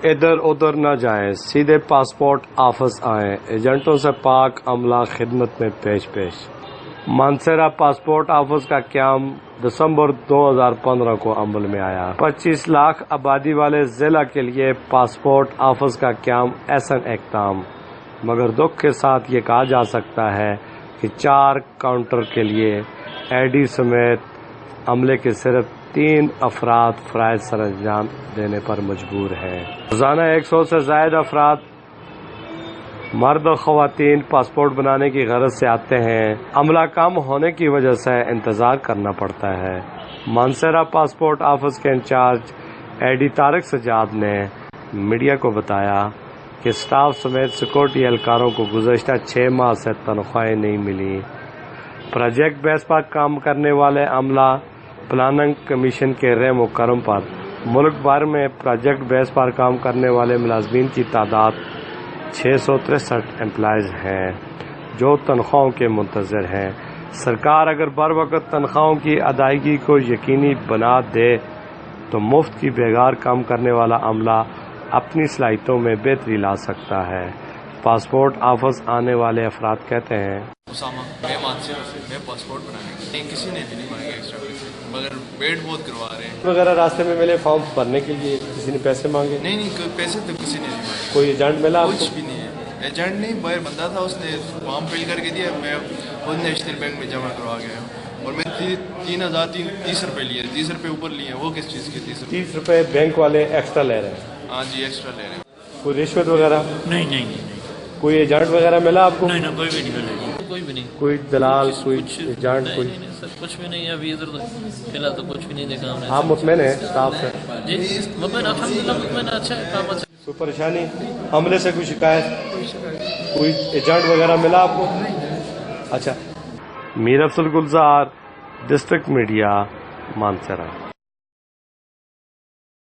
ادھر ادھر نہ جائیں، سیدھے پاسپورٹ آفس آئیں، ایجنٹوں سے پاک عملہ خدمت میں پیش۔ مانسہرہ پاسپورٹ آفس کا قیام دسمبر 2015 کو عمل میں آیا۔ 25 لاکھ آبادی والے ضلع کے لیے پاسپورٹ آفس کا قیام احسن اقدام، مگر دکھ کے ساتھ یہ کہا جا سکتا ہے کہ 4 کاؤنٹر کے لیے اے ڈی سمیت عملے کے صرف 3 افراد فرائض سر انجام دینے پر مجبور ہیں۔ روزانہ 100 سے زائد افراد مرد و خواتین پاسپورٹ بنانے کی غرض سے آتے ہیں، عملہ کم ہونے کی وجہ سے انتظار کرنا پڑتا ہے۔ مانسہرہ پاسپورٹ آفس کے انچارج اے ڈی طارق سجاد نے میڈیا کو بتایا کہ سٹاف سمیت سیکورٹی اہلکاروں کو گزشتہ 6 ماہ سے تنخواہیں نہیں ملی۔ پروجیکٹ بیس پر کام کرنے والے عملہ پلاننگ کمیشن کے رحم و کرم پر ملک بھر میں پروجیکٹ بیس پر کام کرنے والے ملازمین کی تعداد 663 امپلائیز ہیں جو تنخواہوں کے منتظر ہیں۔ سرکار اگر بر وقت تنخواہوں کی ادائیگی کو یقینی بنا دے تو مفت کی بیگار کام کرنے والا عملہ اپنی صلاحیتوں میں بہتری لا سکتا ہے۔ پاسپورٹ آفس آنے والے افراد کہتے ہیں، اسامہ، میں مانسہرہ سے میں پاسپورٹ بنانے نہیں، کسی نے بھی نہیں مانگا ایکسٹرا پیسے، مگر ویٹ بہت کروا رہے ہیں وغیرہ راستے میں ملے فارم بھرنے کے لیے کسی نے پیسے مانگے؟ نہیں پیسے تو کسی نے نہیں مانگے، کوئی ایجنٹ ملا آپ کو؟ کچھ بھی نہیں ہے۔ ایجنٹ نہیں، باہر بندہ تھا، اس نے فارم فل کر کے دیا، میں خود نیشنل بینک میں جمع کروا گیا اور میں 30 روپے لیے، 30 روپے اوپر لیے ہیں۔ وہ کس چیز کے 30 روپے بینک والے ایکسٹرا لے رہے ہیں؟ ہاں جی، ایکسٹرا لے رہے ہیں۔ کوئی رشوت وغیرہ؟ نہیں۔ کوئی ایجنٹ وغیرہ ملا آپ کو؟ نہیں، کوئی بھی نہیں ملا، کوئی بھی نہیں۔ کوئی دلال، کوئی ایجنٹ؟ کوئی نہیں سر، کچھ بھی نہیں، ابھی ادھر فی الحال تو کچھ بھی نہیں دیکھا ہم نے۔ آپ مطمئن ہیں اسٹاف سے؟ جی مطمئن، الحمدللہ مطمئن، اچھا ہے کام، اچھا۔ کوئی پریشانی عملے سے کوئی شکایت؟ کوئی ایجنٹ وغیرہ ملا آپ کو؟ اچھا۔ میر افضل گلزار، ڈسٹرکٹ میڈیا، مانسہرہ۔